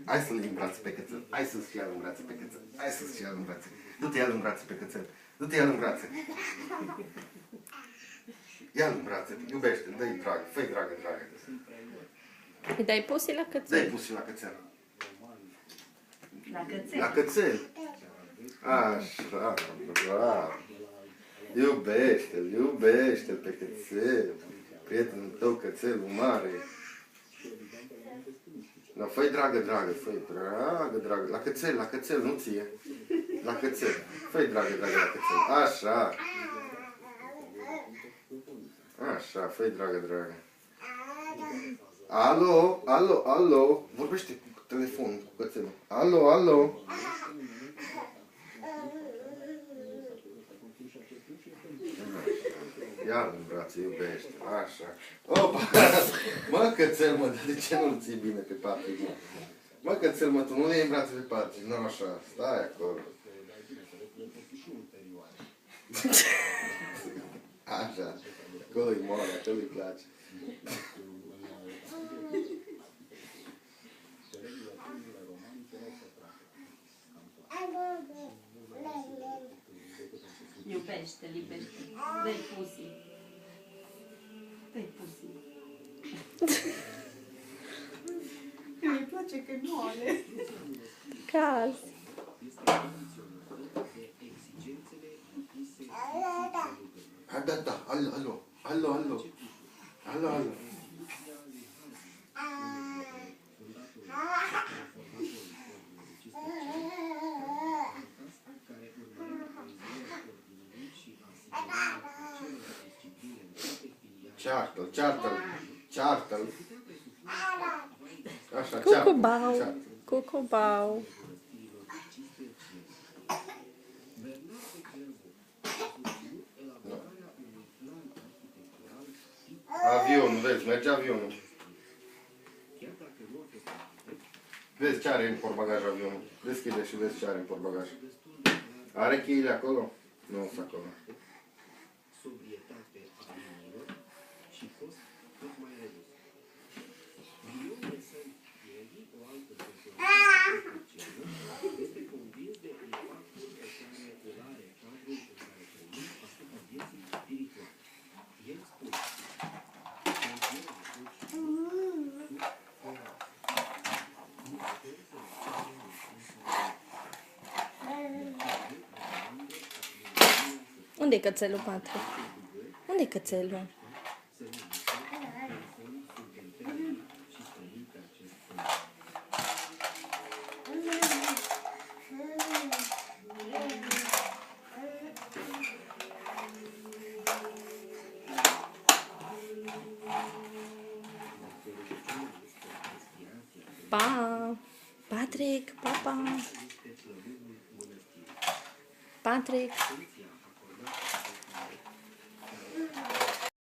Hai să-l iei în brațe pe cățel. Hai să-ți ia în brațe pe cățel. Hai să-ți ia în brațe. Du-te, ia în brațe pe cățel. Du-te, ia în brațe. Ia în brațe. Iubește-l, dă-i drag. Fă-i dragă. Îi dai pusi la cățel? Dă-i pusi la cățel. La cățel. La cățel. Așa, bravo. Iubește-l pe cățel. Prietenul tău, cățelul mare. Da, fă-i dragă, fă-i dragă. La cățel, nu ție. La cățel. Fă-i dragă la cățel. Așa. Așa, fă-i dragă. Alo. Vorbește cu telefonul, cu cățelul. Alo. Ia-l în brațe, iubește. Așa. Opa! Mă, cățel, mă, de ce nu-l ții bine pe Patrick? Mă, cățel, mă, tu nu le iei în brațe pe Patrick. Nu așa. Stai acolo. Așa. Acolo-i moale, acolo-i place. Iubește-l. Dă-i pusi. Mi place că e moale. Caz. Da. Alo. Ceartă-l. Așa, ceartă-l. Cucubau. Avionul, vezi, merge avionul. Vezi ce are în portbagaj avionul. Deschide și vezi ce are în portbagaj. Are cheile acolo? Nu sunt acolo. Unde-i cățelul, Patrick? Unde-i cățelul? Pa! Patrick, papa! Patrick!